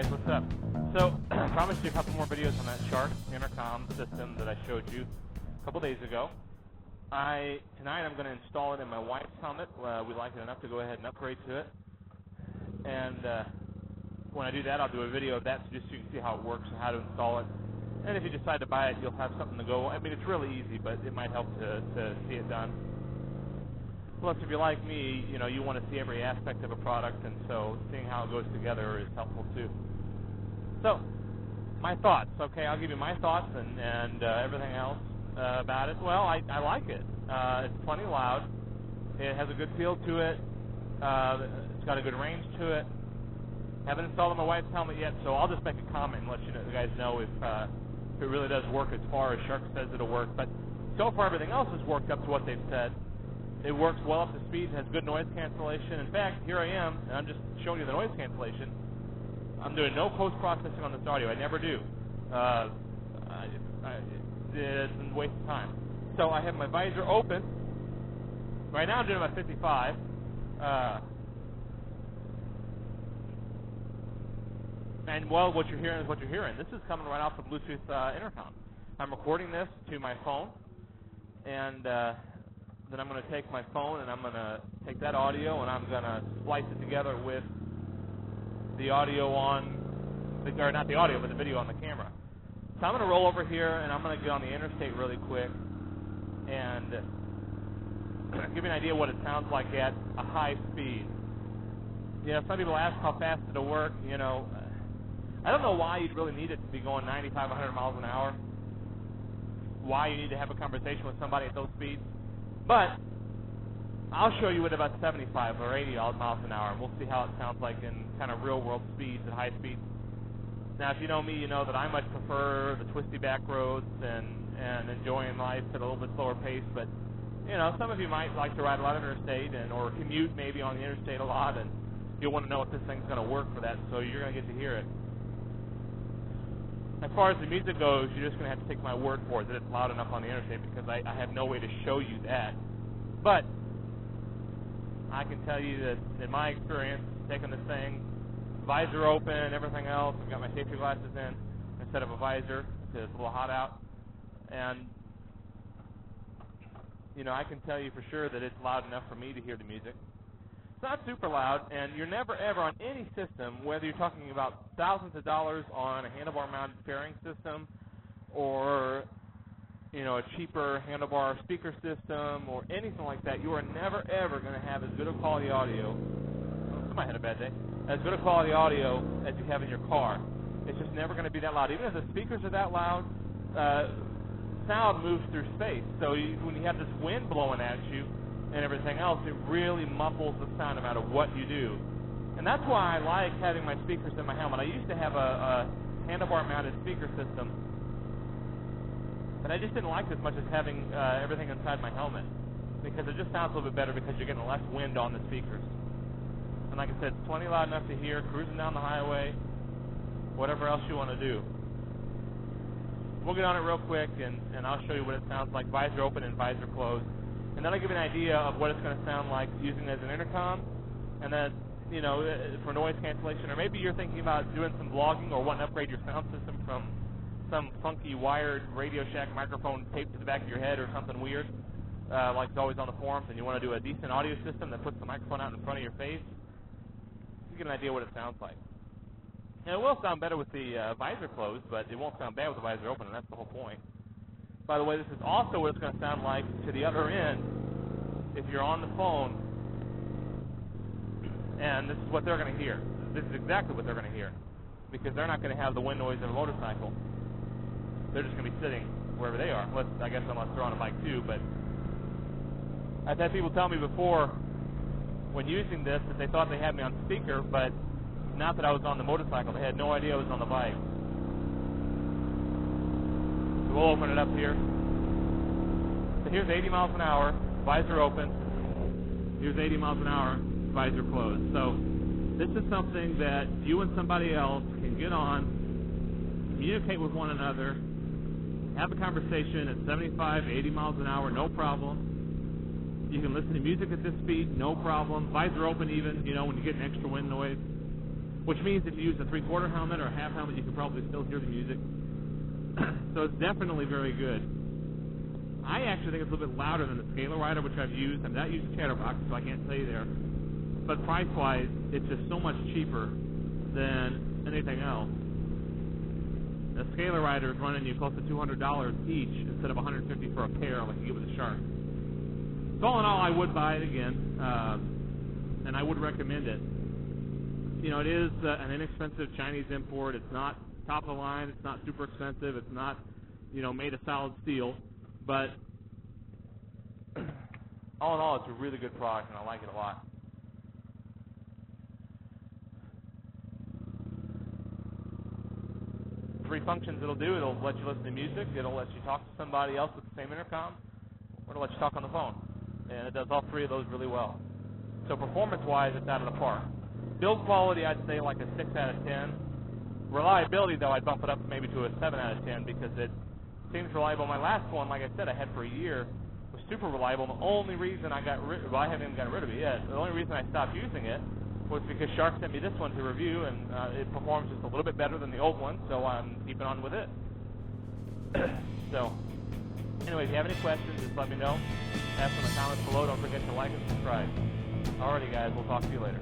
guys, what's up? So, I promised you a couple more videos on that Shark intercom system that I showed you a couple days ago. Tonight I'm going to install it in my wife's helmet. We like it enough to go ahead and upgrade to it. And when I do that, I'll do a video of that just so you can see how it works and how to install it. And if you decide to buy it, you'll have something to go. I mean, it's really easy, but it might help to see it done. Plus, if you're like me, you want to see every aspect of a product, and so seeing how it goes together is helpful too. So, my thoughts. Okay, I'll give you my thoughts and everything else about it. Well, I like it. It's plenty loud. It has a good feel to it. It's got a good range to it. Haven't installed it on my wife's helmet yet, so I'll just make a comment and let you guys know if it really does work as far as Shark says it'll work. But so far, everything else has worked up to what they've said. It works well up to speed, has good noise cancellation. In fact, here I am, and I'm just showing you the noise cancellation. I'm doing no post-processing on this audio. I never do. It's a waste of time. So I have my visor open. Right now I'm doing about 55. And, well, what you're hearing is what you're hearing. This is coming right off the Bluetooth intercom. I'm recording this to my phone, and then I'm going to take my phone and I'm going to take that audio and I'm going to splice it together with the audio or not the audio, but the video on the camera. So I'm going to roll over here and I'm going to get on the interstate really quick and give you an idea what it sounds like at a high speed. Some people ask how fast it'll work. I don't know why you'd really need it to be going 95, 100 miles an hour. Why you need to have a conversation with somebody at those speeds. But I'll show you at about 75 or 80 miles an hour, and we'll see how it sounds like in kind of real-world speeds at high speeds. Now, if you know me, you know that I much prefer the twisty back roads and enjoying life at a little bit slower pace. But, some of you might like to ride a lot of interstate or commute maybe on the interstate a lot, and you'll want to know if this thing's going to work for that, so you're going to get to hear it. As far as the music goes, you're just going to have to take my word for it that it's loud enough on the interstate because I have no way to show you that. But I can tell you that in my experience, taking this thing, visor open, everything else, I've got my safety glasses in instead of a visor because it's a little hot out. And, I can tell you for sure that it's loud enough for me to hear the music. It's not super loud, and you're never ever on any system, whether you're talking about thousands of dollars on a handlebar-mounted fairing system or, a cheaper handlebar speaker system or anything like that, you are never ever going to have as good a quality audio. Oh, somebody had a bad day. As good a quality audio as you have in your car. It's just never going to be that loud. Even if the speakers are that loud, sound moves through space. So when you have this wind blowing at you, and everything else, it really muffles the sound no matter what you do. And that's why I like having my speakers in my helmet. I used to have a handlebar-mounted speaker system, but I just didn't like it as much as having everything inside my helmet because it just sounds a little bit better because you're getting less wind on the speakers. And like I said, it's plenty loud enough to hear, cruising down the highway, whatever else you want to do. We'll get on it real quick, and I'll show you what it sounds like, visor open and visor closed. And then I'll give you an idea of what it's going to sound like using it as an intercom, and then, for noise cancellation. Or maybe you're thinking about doing some vlogging or wanting to upgrade your sound system from some funky wired Radio Shack microphone taped to the back of your head or something weird, like it's always on the forums, and you want to do a decent audio system that puts the microphone out in front of your face. You get an idea what it sounds like. And it will sound better with the visor closed, but it won't sound bad with the visor open, and that's the whole point. By the way, this is also what it's going to sound like to the other end if you're on the phone, and this is what they're going to hear. This is exactly what they're going to hear because they're not going to have the wind noise of a motorcycle. They're just going to be sitting wherever they are, unless they're on a bike too. But I've had people tell me before when using this that they thought they had me on speaker, but not that I was on the motorcycle. They had no idea I was on the bike. So we'll open it up here. So here's 80 miles an hour, visor open. Here's 80 miles an hour, visor closed. So this is something that you and somebody else can get on, communicate with one another, have a conversation at 75, 80 miles an hour, no problem. You can listen to music at this speed, no problem. Visor open even, when you get an extra wind noise. which means if you use a 3/4 helmet or a half helmet, you can probably still hear the music. So it's definitely very good. I actually think it's a little bit louder than the Scalar Rider, which I've used. I'm not using Chatterbox, so I can't tell you there. But price-wise, it's just so much cheaper than anything else. The Scalar Rider is running you close to $200 each instead of $150 for a pair like you get with the Shark. So all in all, I would buy it again, and I would recommend it. You know, it is an inexpensive Chinese import. It's not top of the line. It's not super expensive. It's not, you know, made of solid steel. But all in all, it's a really good product, and I like it a lot. Three functions it'll do. It'll let you listen to music. It'll let you talk to somebody else with the same intercom. Or it'll let you talk on the phone. And it does all three of those really well. So performance-wise, it's out of the park. Build quality, I'd say like a 6 out of 10. Reliability, though, I'd bump it up maybe to a 7 out of 10 because it seems reliable. My last one, like I said, I had for a year, was super reliable. The only reason I got rid of it, well, I haven't even gotten rid of it yet. The only reason I stopped using it was because Shark sent me this one to review, and it performs just a little bit better than the old one, so I'm keeping on with it. So, anyway, if you have any questions, just let me know. Ask them in the comments below. Don't forget to like and subscribe. Alrighty, guys, we'll talk to you later.